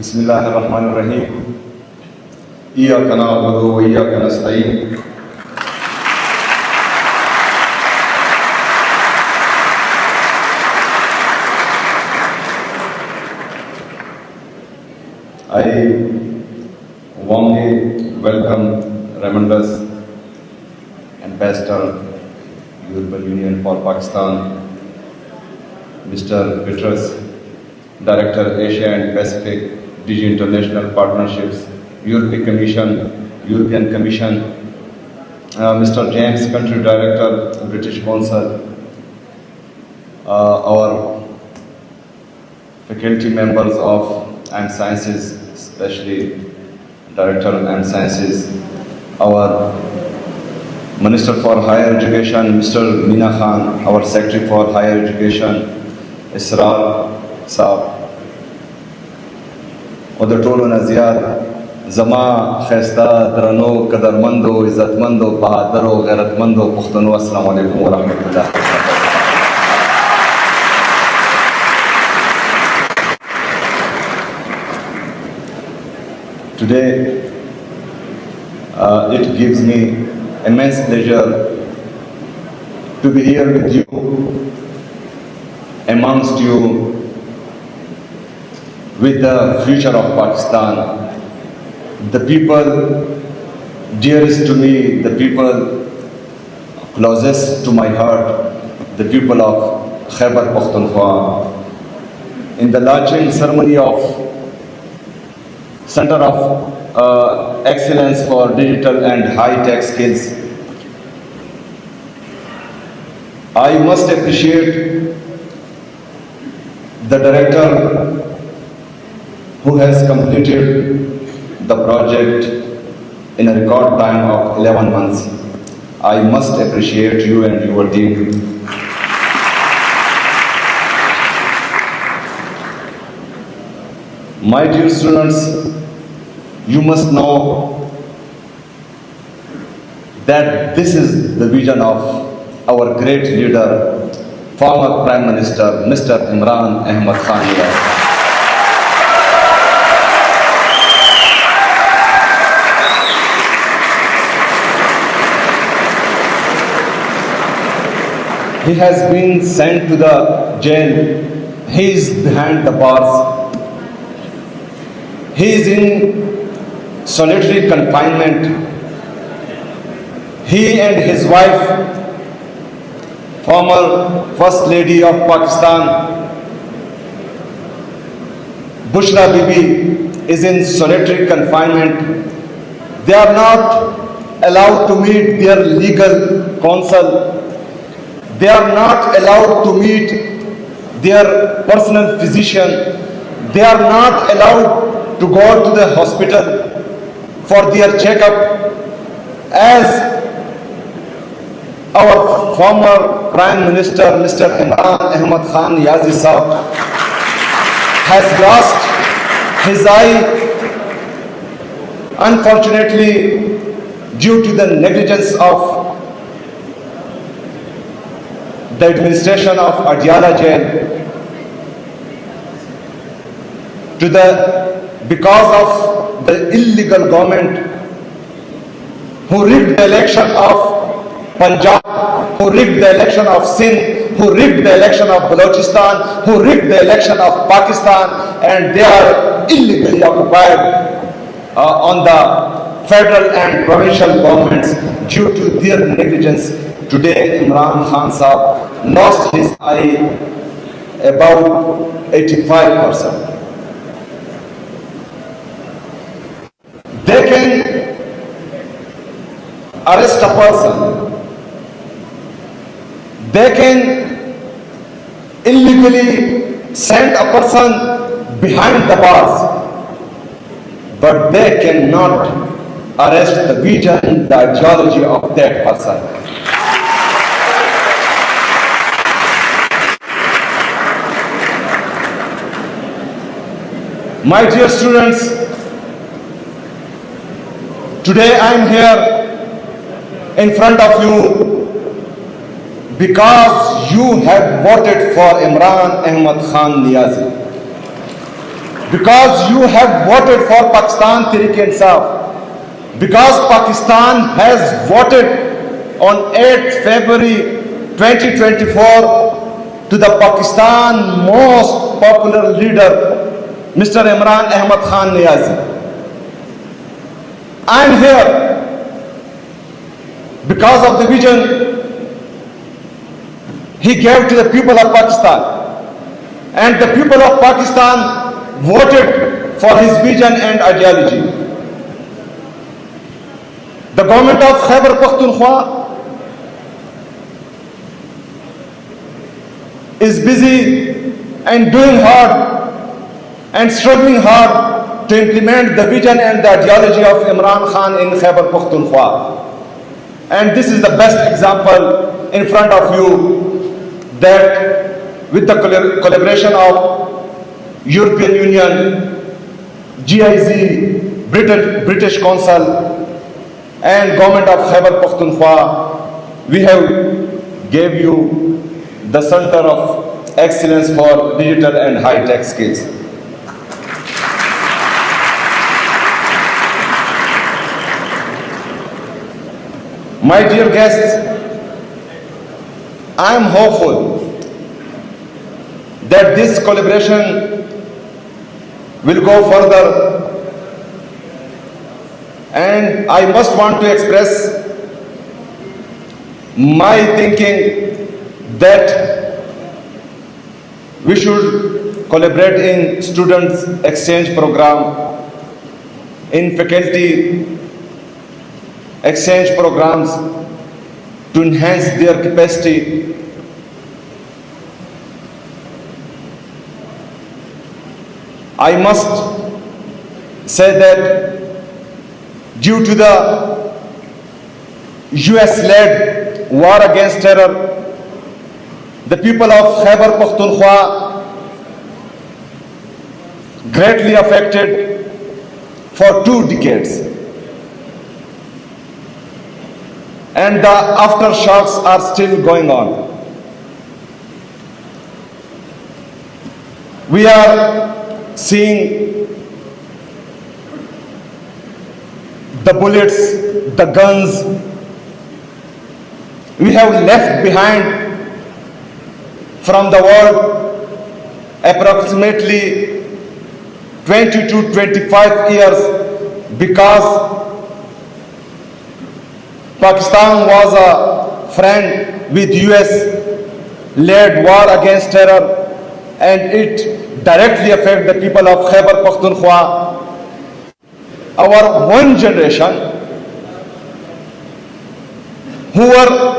بسم الله الرحمن الرحيم. إياك نعبد وإياك نستعين. I warmly welcome Ramanda's Ambassador, European Union for Pakistan, Mr. Petrus, Director Asia and Pacific, DG International Partnerships, European Commission, Mr. James, Country Director, British Council, our faculty members of AIM Sciences, especially Director of AIM Sciences, our Minister for Higher Education, Mr. Meena Khan, our Secretary for Higher Education, Israr Saab, ودرطول و نزیات زما خیستا درنو قدرمندو عزتمندو بہادرو غیرتمندو پختنو السلام علیکم ورحمۃ اللہ. Today it gives me immense pleasure to be here with you, amongst you, with the future of Pakistan. The people dearest to me, the people closest to my heart, the people of Khyber Pakhtunkhwa. In the launching ceremony of Center of Excellence for Digital and High-Tech Skills, I must appreciate the director who has completed the project in a record time of 11 months. I must appreciate you and your team. My dear students, you must know that this is the vision of our great leader, former Prime Minister, Mr. Imran Ahmad Khan. He has been sent to the jail. He is behind the bars. He is in solitary confinement. He and his wife, former First Lady of Pakistan, Bushra Bibi, is in solitary confinement. They are not allowed to meet their legal counsel. They are not allowed to meet their personal physician. They are not allowed to go to the hospital for their checkup, as our former Prime Minister, Mr. Imran Ahmad Khan Yazi Saab, has lost his eye, unfortunately, due to the negligence of the administration of Adiala jail, because of the illegal government who rigged the election of Punjab, who rigged the election of Sindh, who rigged the election of Balochistan, who rigged the election of Pakistan, and they are illegally occupied on the federal and provincial governments due to their negligence. Today, Imran Khan Saab lost his eye about 85%. They can arrest a person. They can illegally send a person behind the bars, but they cannot arrest the vision, the ideology of that person. My dear students, today I am here in front of you because you have voted for Imran Ahmad Khan Niazi. because you have voted for Pakistan Tehreek-e-Insaf, because Pakistan has voted on 8th February 2024 to the Pakistan most popular leader, Mr. Imran Ahmad Khan Niazi. I am here because of the vision he gave to the people of Pakistan, and the people of Pakistan voted for his vision and ideology. The government of Khyber Pakhtunkhwa is busy and doing hard and struggling hard to implement the vision and the ideology of Imran Khan in Khyber Pakhtunkhwa. And this is the best example in front of you, that with the collaboration of European Union, GIZ, British Council and government of Khyber Pakhtunkhwa, we have gave you the Center of Excellence for Digital and High-Tech Skills. My dear guests, I am hopeful that this collaboration will go further, and I must want to express my thinking that we should collaborate in students exchange program, in faculty exchange programs to enhance their capacity. I must say that due to the US-led war against terror, the people of Khyber Pakhtunkhwa greatly affected for 2 decades. And the aftershocks are still going on. We are seeing the bullets, the guns we have left behind from the world, approximately 20 to 25 years, because Pakistan was a friend with US-led war against terror, and it directly affected the people of Khyber Pakhtunkhwa. Our one generation who are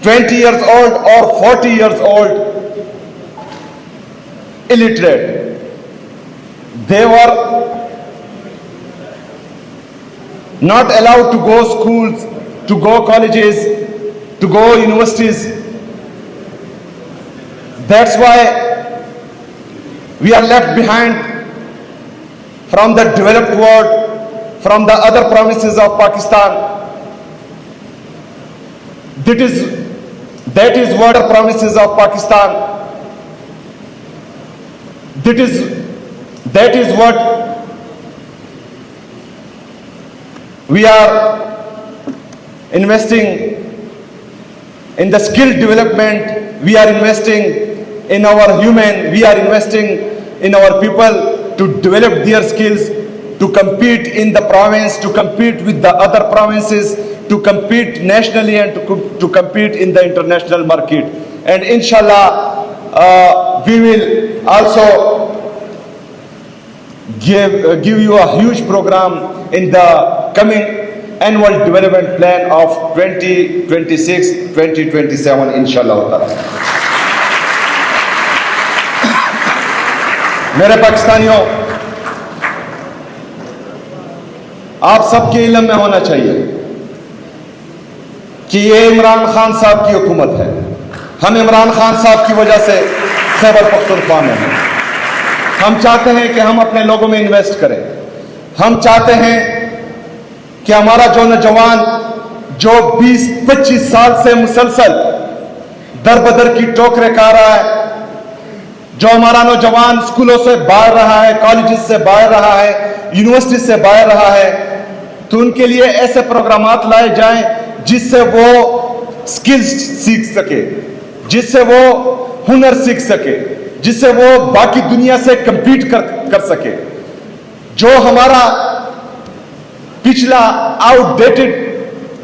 20 years old or 40 years old, illiterate, they were not allowed to go schools, to go colleges, to go universities. That's why we are left behind from the developed world, from the other provinces of Pakistan. That is what the provinces of Pakistan. That is what we are investing in the skill development, we are investing in our human, we are investing in our people to develop their skills, to compete in the province, to compete with the other provinces, to compete nationally and to compete in the international market. And inshallah, we will also give you a huge program in the coming annual development plan of 2026-2027 inshallah. मेरे पाकिस्तानियों, आप सबके इल्म में होना चाहिए कि ये इमरान खान साहब की हुकूमत है। हम इमरान खान साहब की वजह से खैबर पख्तूनख्वा में हैं। हम चाहते हैं कि हम अपने लोगों में इन्वेस्ट करें। हम चाहते हैं कि हमारा जो नौजवान जो 20-25 साल से मुसलसल दर बदर की टोकरें खा रहा है, جو ہمارا نوجوان اسکولوں سے باہر رہا ہے, کالجز سے باہر رہا ہے, یونیورسٹی سے باہر رہا ہے, تو ان کے لیے ایسے پروگرامات لائے جائیں جس سے وہ سکلز سیکھ سکے, جس سے وہ ہنر سیکھ سکے, جس سے وہ باقی دنیا سے کمپیٹ کر سکے. جو ہمارا پچھلا آؤٹ ڈیٹڈ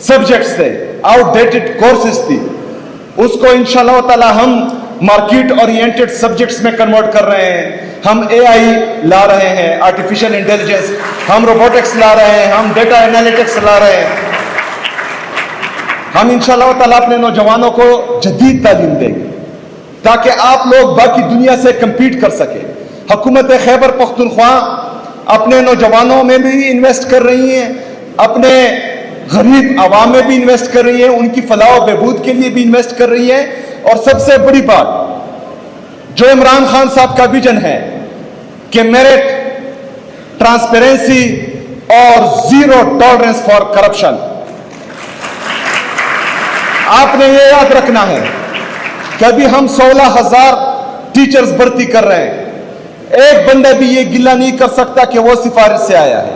سبجیکٹس تھے, آؤٹ ڈیٹڈ کورسز تھی, اس کو انشاءاللہ تعالی ہم مارکیٹ اورینٹڈ سبجیکٹس میں کنورٹ کر رہے ہیں. ہم اے آئی لا رہے ہیں, آرٹیفیشل انٹیلیجنس, ہم روبوٹکس لا رہے ہیں, ہم ڈیٹا انالیٹکس لا رہے ہیں. ہم انشاءاللہ تعالی اپنے نوجوانوں کو جدید تعلیم دیں گے تاکہ آپ لوگ باقی دنیا سے کمپیٹ کر سکیں. حکومت خیبر پختونخوا اپنے نوجوانوں میں بھی انویسٹ کر رہی ہیں, اپنے غریب عوام میں بھی انویسٹ کر رہی ہے, ان کی فلاح و بہبود کے لیے بھی انویسٹ کر رہی ہے. اور سب سے بڑی بات جو عمران خان صاحب کا ویژن ہے کہ میرٹ, ٹرانسپیرنسی اور زیرو ٹالرنس فار کرپشن, آپ نے یہ یاد رکھنا ہے کہ ابھی ہم 16,000 ٹیچرز بھرتی کر رہے ہیں. ایک بندہ بھی یہ گلہ نہیں کر سکتا کہ وہ سفارش سے آیا ہے.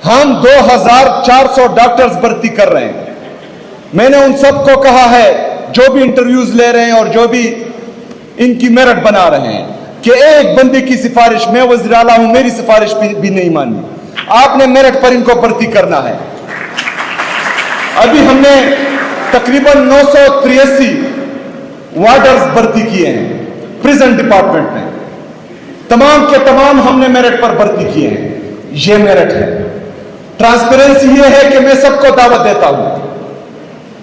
ہم 2,400 ڈاکٹرز بھرتی کر رہے ہیں. میں نے ان سب کو کہا ہے جو بھی انٹرویوز لے رہے ہیں اور جو بھی ان کی میرٹ بنا رہے ہیں کہ ایک بندے کی سفارش, میں وزیر اعلیٰ ہوں, میری سفارش بھی نہیں ماننی, آپ نے میرٹ پر ان کو بھرتی کرنا ہے. ابھی ہم نے تقریباً 983 وارڈرز بھرتی کیے ہیں پریزن ڈپارٹمنٹ میں, تمام کے تمام ہم نے میرٹ پر بھرتی کیے ہیں. یہ میرٹ ہے. ٹرانسپیرنسی یہ ہے کہ میں سب کو دعوت دیتا ہوں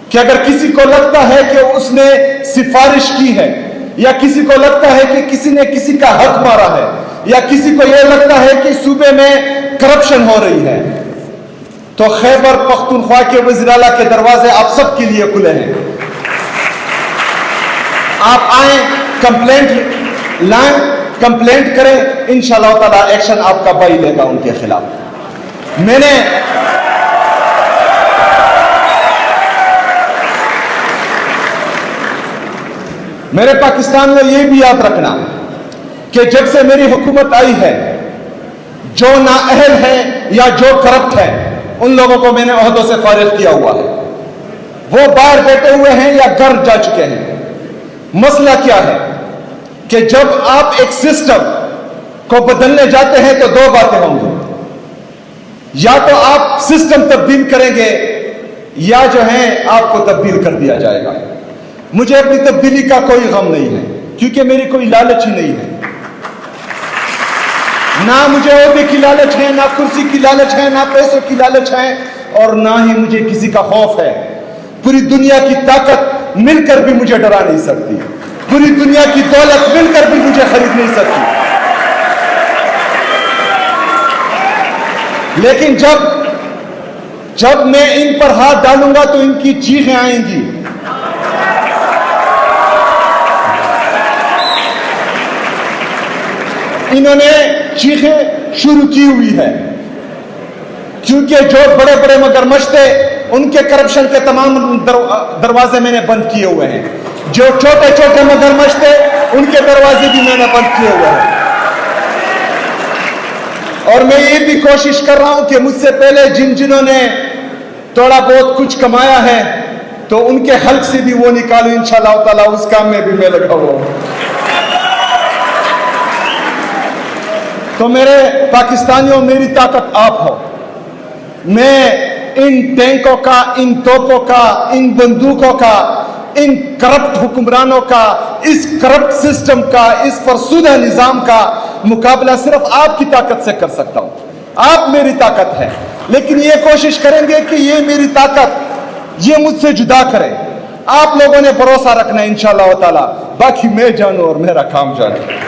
کہ اگر کسی کو لگتا ہے کہ اس نے سفارش کی ہے, یا کسی کو لگتا ہے کہ کسی نے کسی کا حق مارا ہے, یا کسی کو یہ لگتا ہے کہ صوبے میں کرپشن ہو رہی ہے, تو خیبر پختونخوا کے وزیر اعلیٰ کے دروازے آپ سب کے لیے کھلے ہیں. آپ آئیں, کمپلینٹ لائیں, کمپلینٹ کریں, انشاءاللہ تعالی ایکشن آپ کا بھائی لے گا ان کے خلاف. میرے پاکستان میں یہ بھی یاد رکھنا کہ جب سے میری حکومت آئی ہے, جو نااہل ہیں یا جو کرپٹ ہیں ان لوگوں کو میں نے عہدوں سے فارغ کیا ہوا ہے. وہ باہر بیٹھے ہوئے ہیں یا گھر جا چکے ہیں. مسئلہ کیا ہے کہ جب آپ ایک سسٹم کو بدلنے جاتے ہیں تو دو باتیں ہوں گی, یا تو آپ سسٹم تبدیل کریں گے یا جو ہے آپ کو تبدیل کر دیا جائے گا. مجھے اپنی تبدیلی کا کوئی غم نہیں ہے کیونکہ میری کوئی لالچ ہی نہیں ہے. نہ مجھے عہدے کی لالچ ہے, نہ کرسی کی لالچ ہے, نہ پیسوں کی لالچ ہے, اور نہ ہی مجھے کسی کا خوف ہے. پوری دنیا کی طاقت مل کر بھی مجھے ڈرا نہیں سکتی, پوری دنیا کی دولت مل کر بھی مجھے خرید نہیں سکتی. لیکن جب میں ان پر ہاتھ ڈالوں گا تو ان کی چیخیں آئیں گی. انہوں نے چیخیں شروع کی ہوئی ہے کیونکہ جو بڑے بڑے مگرمچھ تھے ان کے کرپشن کے تمام دروازے میں نے بند کیے ہوئے ہیں. جو چھوٹے چھوٹے مگرمچھ تھے ان کے دروازے بھی میں نے بند کیے ہوئے ہیں. اور میں یہ بھی کوشش کر رہا ہوں کہ مجھ سے پہلے جنہوں نے تھوڑا بہت کچھ کمایا ہے تو ان کے حلق سے بھی وہ نکالوں. انشاءاللہ تعالیٰ اس کام میں بھی میں لگا ہوا ہوں. تو میرے پاکستانیوں, میری طاقت آپ ہو. میں ان ٹینکوں کا, ان توپوں کا, ان بندوقوں کا, ان کرپٹ حکمرانوں کا, اس کرپٹ سسٹم کا, اس فرسودہ نظام کا مقابلہ صرف آپ کی طاقت سے کر سکتا ہوں. آپ میری طاقت ہے, لیکن یہ کوشش کریں گے کہ یہ میری طاقت یہ مجھ سے جدا کرے. آپ لوگوں نے بھروسہ رکھنا ہے انشاءاللہ تعالی. باقی میں جانوں اور میرا کام جانے.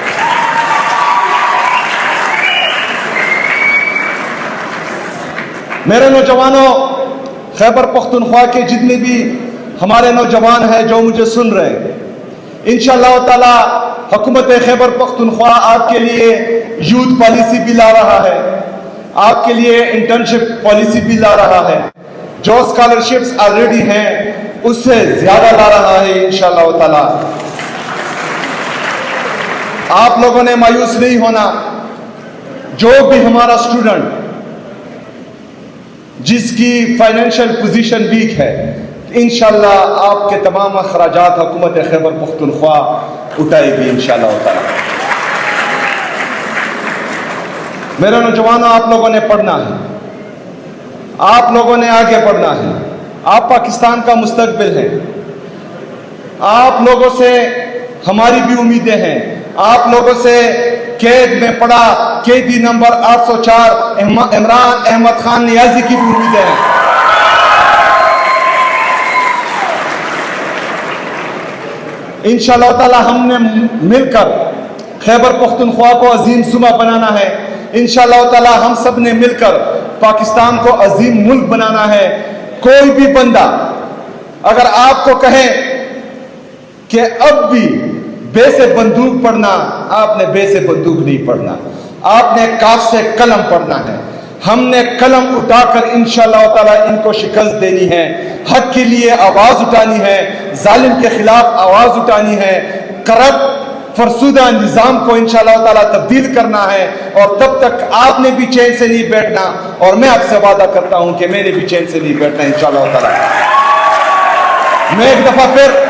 میرے نوجوانوں, خیبر پختونخوا کے جتنے بھی ہمارے نوجوان ہیں جو مجھے سن رہے ہیں, انشاءاللہ تعالی حکومت خیبر پختونخوا آپ کے لیے یوتھ پالیسی بھی لا رہا ہے, آپ کے لیے انٹرنشپ پالیسی بھی لا رہا ہے. جو اسکالرشپس آلریڈی ہیں اس سے زیادہ لا رہا ہے انشاءاللہ تعالی. آپ لوگوں نے مایوس نہیں ہونا. جو بھی ہمارا اسٹوڈنٹ جس کی فائنینشیل پوزیشن ویک ہے, انشاءاللہ آپ کے تمام اخراجات حکومت خیبر پختونخوا اٹھائے گی انشاءاللہ تعالی. میرے نوجوانوں, آپ لوگوں نے پڑھنا ہے, آپ لوگوں نے آگے بڑھنا ہے. آپ پاکستان کا مستقبل ہیں. آپ لوگوں سے ہماری بھی امیدیں ہیں. آپ لوگوں سے قید میں پڑا قیدی نمبر 804 عمران احمد خان نیازی کی بھی امیدیں ہیں. انشاءاللہ تعالی ہم نے مل کر خیبر پختونخوا کو عظیم صوبہ بنانا ہے. انشاءاللہ تعالی ہم سب نے مل کر پاکستان کو عظیم ملک بنانا ہے. کوئی بھی بندہ اگر آپ کو کہے کہ اب بھی بے سے بندوق پڑھنا, آپ نے بے سے بندوق نہیں پڑھنا, آپ نے کاف سے قلم پڑھنا ہے. ہم نے قلم اٹھا کر انشاءاللہ تعالی ان کو شکست دینی ہے. حق کے لیے آواز اٹھانی ہے, ظالم کے خلاف آواز اٹھانی ہے, کرپٹ فرسودہ نظام کو انشاءاللہ تعالی تبدیل کرنا ہے. اور تب تک آپ نے بھی چین سے نہیں بیٹھنا, اور میں آپ سے وعدہ کرتا ہوں کہ میں نے بھی چین سے نہیں بیٹھنا انشاءاللہ تعالی. میں ایک دفعہ پھر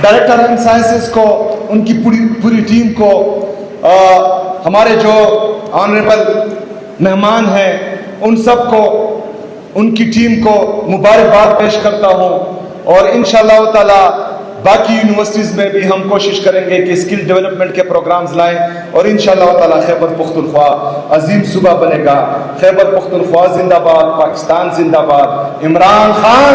ڈائریکٹر اینڈ سائنسز کو, ان کی پوری ٹیم کو, ہمارے جو آنریبل مہمان ہیں ان سب کو, ان کی ٹیم کو مبارکباد پیش کرتا ہوں. اور انشاءاللہ تعالی باقی یونیورسٹیز میں بھی ہم کوشش کریں گے کہ اسکل ڈیولپمنٹ کے پروگرامز لائیں, اور انشاءاللہ تعالی خیبر پختونخوا عظیم صوبہ بنے گا. خیبر پختونخوا زندہ باد, پاکستان زندہ باد. عمران خان